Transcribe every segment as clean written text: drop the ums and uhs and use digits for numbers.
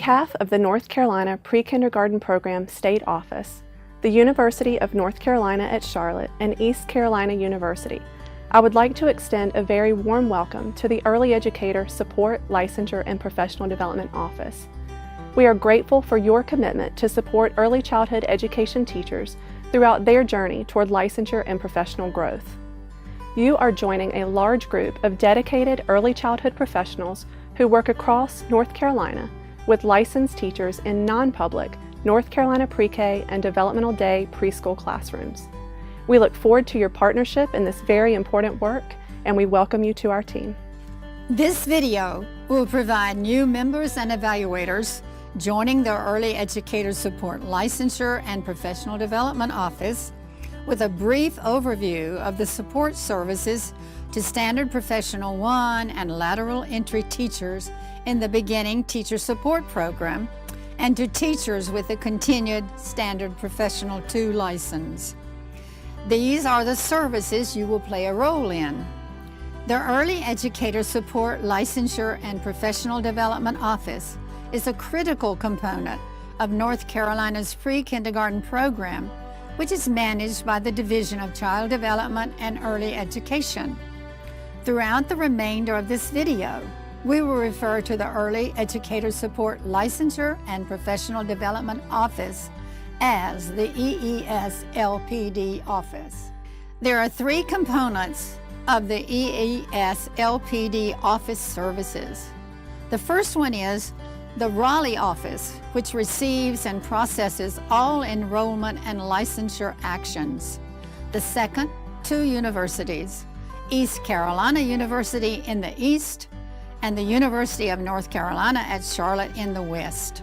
behalf of the North Carolina Pre-Kindergarten Program State Office, the University of North Carolina at Charlotte, and East Carolina University, I would like to extend a very warm welcome to the Early Educator Support, Licensure, and Professional Development Office. We are grateful for your commitment to support early childhood education teachers throughout their journey toward licensure and professional growth. You are joining a large group of dedicated early childhood professionals who work across North Carolina with licensed teachers in non-public North Carolina pre-K and developmental day preschool classrooms. We look forward to your partnership in this very important work, and we welcome you to our team. This video will provide new members and evaluators joining the Early Educator Support Licensure and Professional Development Office with a brief overview of the support services to Standard Professional 1 and lateral entry teachers in the Beginning Teacher Support Program and to teachers with a continued Standard Professional 2 license. These are the services you will play a role in. The Early Educator Support Licensure and Professional Development Office is a critical component of North Carolina's pre-kindergarten program, which is managed by the Division of Child Development and Early Education. Throughout the remainder of this video, we will refer to the Early Educator Support Licensure and Professional Development Office as the EES-LPD office. There are three components of the EES-LPD office services. The first one is the Raleigh office, which receives and processes all enrollment and licensure actions. The second, two universities, East Carolina University in the east and the University of North Carolina at Charlotte in the west.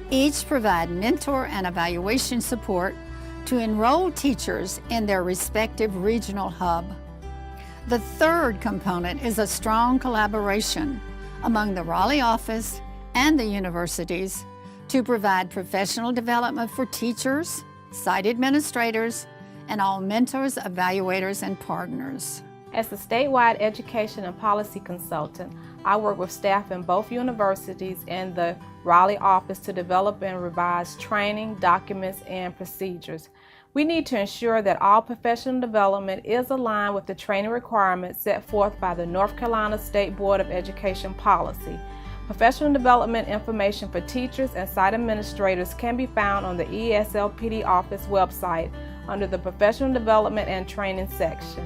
Each provide mentor and evaluation support to enroll teachers in their respective regional hub. The third component is a strong collaboration among the Raleigh office and the universities to provide professional development for teachers, site administrators, and all mentors, evaluators, and partners. As the statewide education and policy consultant, I work with staff in both universities and the Raleigh office to develop and revise training, documents, and procedures. We need to ensure that all professional development is aligned with the training requirements set forth by the North Carolina State Board of Education policy. Professional development information for teachers and site administrators can be found on the EES-LPD office website under the Professional Development and Training section.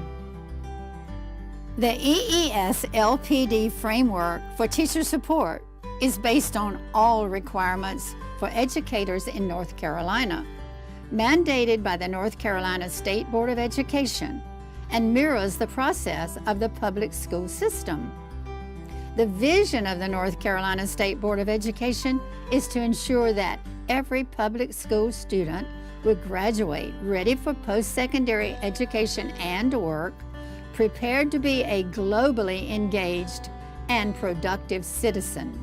The EES-LPD framework for teacher support is based on all requirements for educators in North Carolina, mandated by the North Carolina State Board of Education, and mirrors the process of the public school system. The vision of the North Carolina State Board of Education is to ensure that every public school student will graduate ready for post-secondary education and work, prepared to be a globally engaged and productive citizen.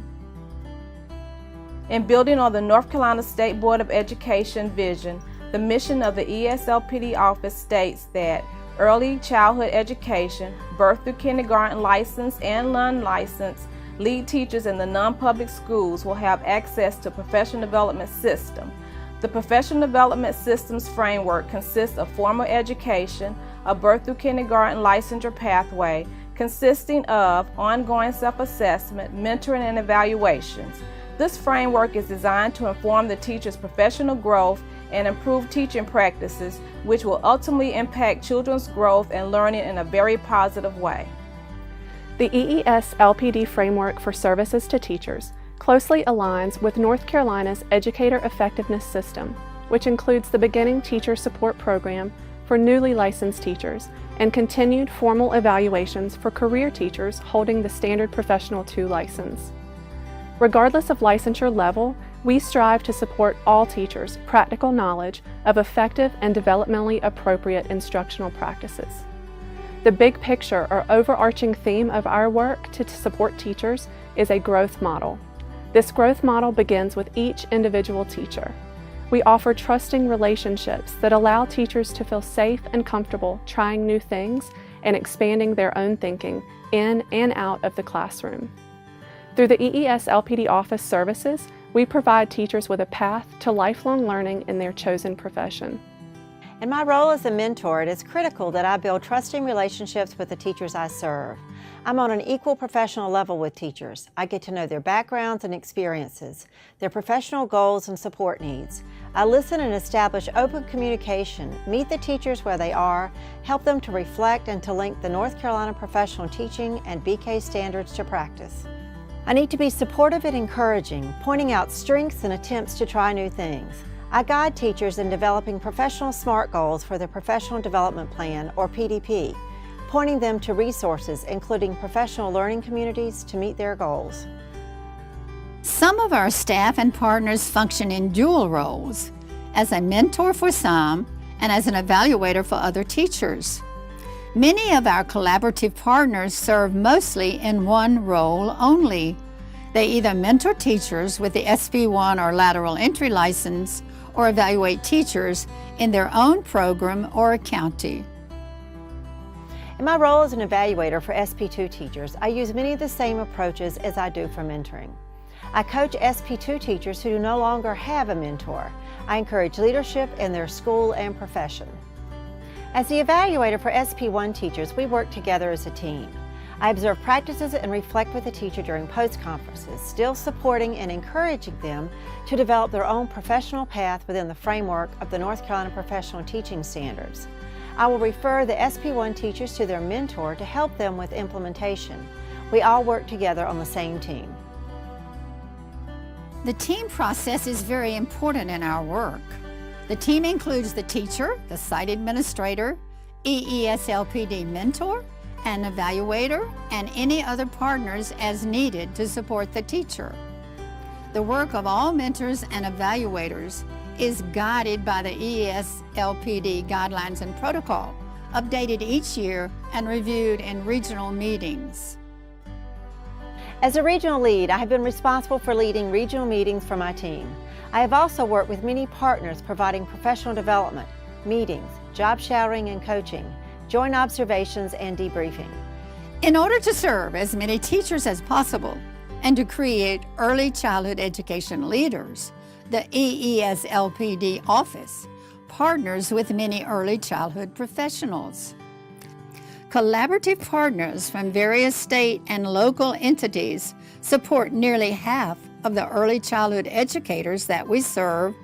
In building on the North Carolina State Board of Education vision, the mission of the EES-LPD office states that early childhood education, birth through kindergarten licensed and non-licensed lead teachers in the non-public schools will have access to professional development system. The professional development systems framework consists of formal education, a birth through kindergarten licensure pathway consisting of ongoing self-assessment, mentoring, and evaluations. This framework is designed to inform the teacher's professional growth and improve teaching practices, which will ultimately impact children's growth and learning in a very positive way. The EES-LPD framework for services to teachers closely aligns with North Carolina's Educator Effectiveness System, which includes the Beginning Teacher Support Program for newly licensed teachers and continued formal evaluations for career teachers holding the Standard Professional 2 license. Regardless of licensure level, we strive to support all teachers' practical knowledge of effective and developmentally appropriate instructional practices. The big picture or overarching theme of our work to support teachers is a growth model. This growth model begins with each individual teacher. We offer trusting relationships that allow teachers to feel safe and comfortable trying new things and expanding their own thinking in and out of the classroom. Through the EES-LPD office services, We provide teachers with a path to lifelong learning in their chosen profession. In my role as a mentor, it is critical that I build trusting relationships with the teachers I serve. I'm on an equal professional level with teachers. I get to know their backgrounds and experiences, their professional goals and support needs. I listen and establish open communication, meet the teachers where they are, help them to reflect and to link the North Carolina professional teaching and BK standards to practice. I need to be supportive and encouraging, pointing out strengths and attempts to try new things. I guide teachers in developing professional SMART goals for their Professional Development Plan, or PDP, pointing them to resources including professional learning communities to meet their goals. Some of our staff and partners function in dual roles, as a mentor for some and as an evaluator for other teachers. Many of our collaborative partners serve mostly in one role only. They either mentor teachers with the SB1 or lateral entry license or evaluate teachers in their own program or county. In my role as an evaluator for SP2 teachers, I use many of the same approaches as I do for mentoring. I coach SP2 teachers who no longer have a mentor. I encourage leadership in their school and profession. As the evaluator for SP1 teachers, we work together as a team. I observe practices and reflect with the teacher during post-conferences, still supporting and encouraging them to develop their own professional path within the framework of the North Carolina Professional Teaching Standards. I will refer the SP1 teachers to their mentor to help them with implementation. We all work together on the same team. The team process is very important in our work. The team includes the teacher, the site administrator, EESLPD mentor, an evaluator, and any other partners as needed to support the teacher. The work of all mentors and evaluators is guided by the EESLPD guidelines and protocol, updated each year and reviewed in regional meetings. As a regional lead, I have been responsible for leading regional meetings for my team. I have also worked with many partners providing professional development, meetings, job shadowing and coaching, joint observations and debriefing. In order to serve as many teachers as possible and to create early childhood education leaders, the EESLPD office partners with many early childhood professionals. Collaborative partners from various state and local entities support nearly half of the early childhood educators that we serve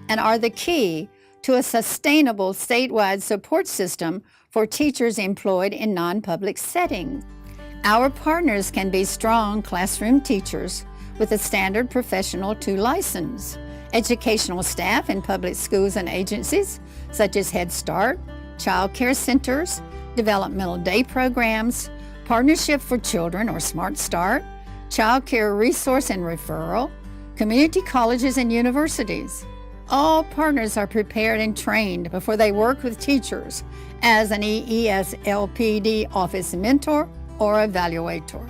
and are the key to a sustainable statewide support system for teachers employed in non-public settings. Our partners can be strong classroom teachers with a standard Professional II license, educational staff in public schools and agencies such as Head Start, child care centers, developmental day programs, Partnership for Children or Smart Start, child care resource and referral, community colleges and universities. All partners are prepared and trained before they work with teachers as an EESLPD office mentor or evaluator.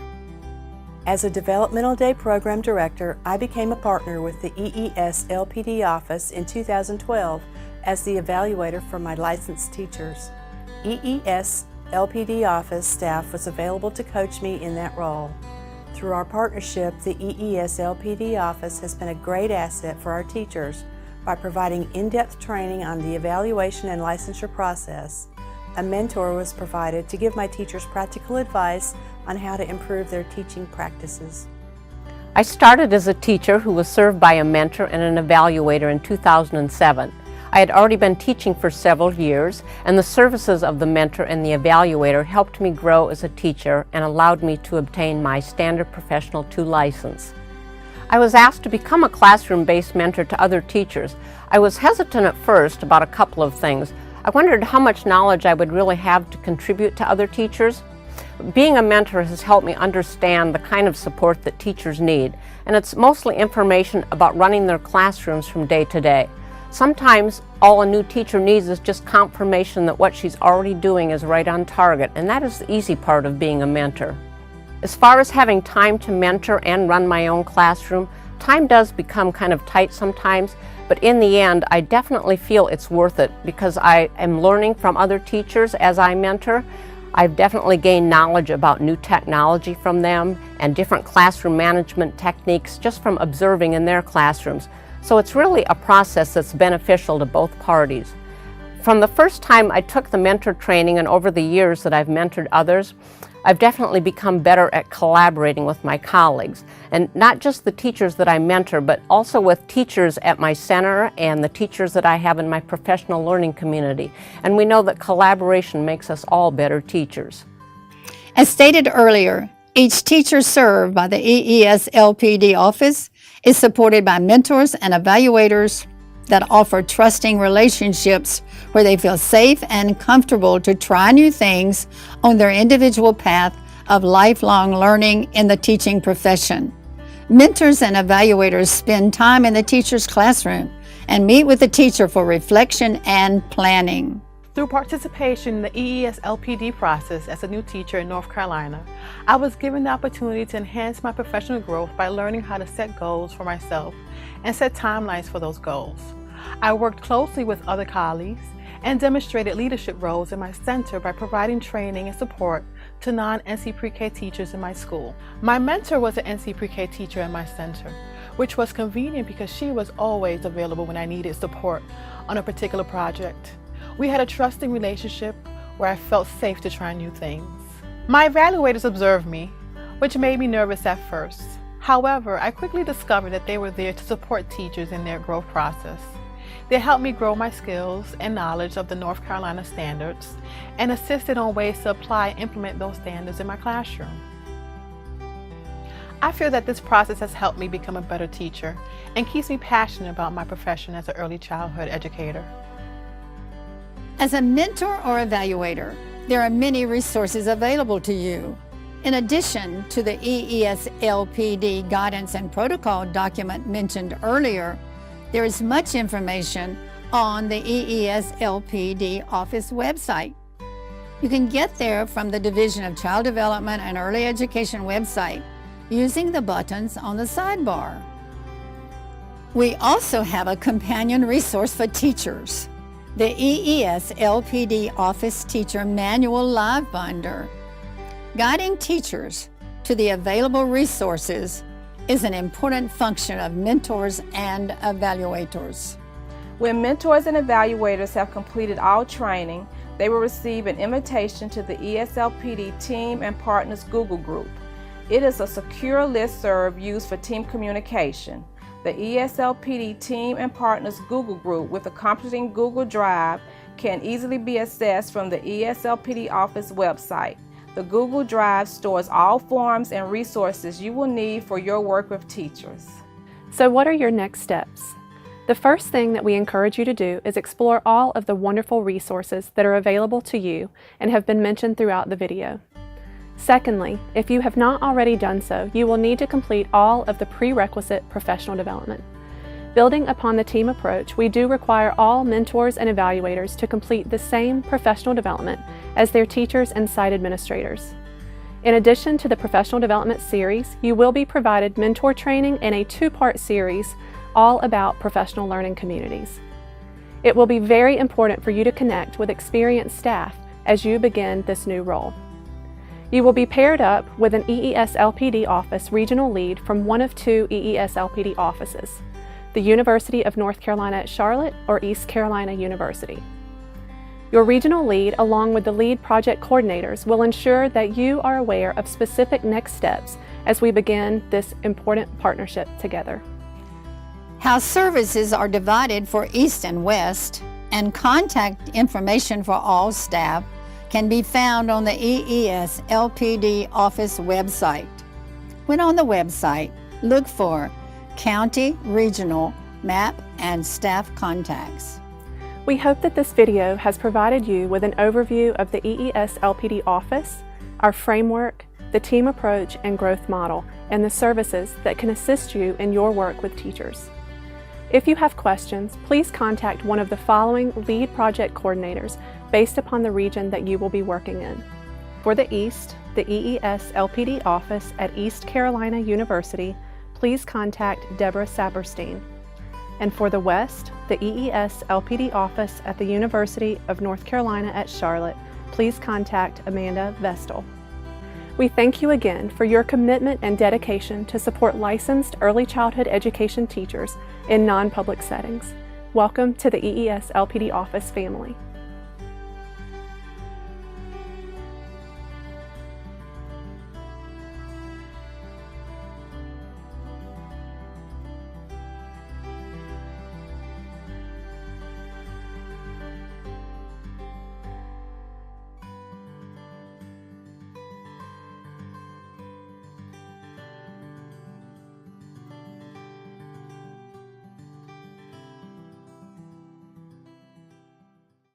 As a Developmental Day Program Director, I became a partner with the EESLPD office in 2012 as the evaluator for my licensed teachers. EESLPD office staff was available to coach me in that role. Through our partnership, the EESLPD office has been a great asset for our teachers by providing in-depth training on the evaluation and licensure process. A mentor was provided to give my teachers practical advice on how to improve their teaching practices. I started as a teacher who was served by a mentor and an evaluator in 2007. I had already been teaching for several years, and the services of the mentor and the evaluator helped me grow as a teacher and allowed me to obtain my standard Professional II license. I was asked to become a classroom-based mentor to other teachers. I was hesitant at first about a couple of things. I wondered how much knowledge I would really have to contribute to other teachers. Being a mentor has helped me understand the kind of support that teachers need, and it's mostly information about running their classrooms from day to day. Sometimes all a new teacher needs is just confirmation that what she's already doing is right on target, and that is the easy part of being a mentor. As far as having time to mentor and run my own classroom, time does become kind of tight sometimes, but in the end I definitely feel it's worth it because I am learning from other teachers as I mentor. I've definitely gained knowledge about new technology from them and different classroom management techniques just from observing in their classrooms. So it's really a process that's beneficial to both parties. From the first time I took the mentor training and over the years that I've mentored others, I've definitely become better at collaborating with my colleagues, and not just the teachers that I mentor, but also with teachers at my center and the teachers that I have in my professional learning community. And we know that collaboration makes us all better teachers. As stated earlier, each teacher served by the EES-LPD office is supported by mentors and evaluators that offer trusting relationships where they feel safe and comfortable to try new things on their individual path of lifelong learning in the teaching profession. Mentors and evaluators spend time in the teacher's classroom and meet with the teacher for reflection and planning. Through participation in the EES-LPD process as a new teacher in North Carolina, I was given the opportunity to enhance my professional growth by learning how to set goals for myself and set timelines for those goals. I worked closely with other colleagues and demonstrated leadership roles in my center by providing training and support to non-NC Pre-K teachers in my school. My mentor was an NC Pre-K teacher in my center, which was convenient because she was always available when I needed support on a particular project. We had a trusting relationship where I felt safe to try new things. My evaluators observed me, which made me nervous at first. However, I quickly discovered that they were there to support teachers in their growth process. They helped me grow my skills and knowledge of the North Carolina standards and assisted on ways to apply and implement those standards in my classroom. I feel that this process has helped me become a better teacher and keeps me passionate about my profession as an early childhood educator. As a mentor or evaluator, there are many resources available to you. In addition to the EES-LPD guidance and protocol document mentioned earlier, there is much information on the EES-LPD office website. You can get there from the Division of Child Development and Early Education website using the buttons on the sidebar. We also have a companion resource for teachers, the EES-LPD Office Teacher Manual Live Binder. Guiding teachers to the available resources is an important function of mentors and evaluators. When mentors and evaluators have completed all training, they will receive an invitation to the ESLPD Team and Partners Google Group. It is a secure listserv used for team communication. The ESLPD Team and Partners Google Group with accompanying Google Drive can easily be accessed from the ESLPD office website. The Google Drive stores all forms and resources you will need for your work with teachers. So what are your next steps? The first thing that we encourage you to do is explore all of the wonderful resources that are available to you and have been mentioned throughout the video. Secondly, if you have not already done so, you will need to complete all of the prerequisite professional development. Building upon the team approach, we do require all mentors and evaluators to complete the same professional development as their teachers and site administrators. In addition to the professional development series, you will be provided mentor training in a two-part series all about professional learning communities. It will be very important for you to connect with experienced staff as you begin this new role. You will be paired up with an EES-LPD office regional lead from one of two EES-LPD offices, the University of North Carolina at Charlotte or East Carolina University. Your regional lead, along with the lead project coordinators, will ensure that you are aware of specific next steps as we begin this important partnership together. How services are divided for East and West, and contact information for all staff can be found on the EES-LPD office website. When on the website, look for County, Regional, Map, and Staff Contacts. We hope that this video has provided you with an overview of the EES-LPD office, our framework, the team approach and growth model, and the services that can assist you in your work with teachers. If you have questions, please contact one of the following lead project coordinators based upon the region that you will be working in. For the East, the EES-LPD office at East Carolina University, please contact Deborah Saberstein. And for the West, the EES-LPD office at the University of North Carolina at Charlotte, please contact Amanda Vestal. We thank you again for your commitment and dedication to support licensed early childhood education teachers in non-public settings. Welcome to the EES LPD office family.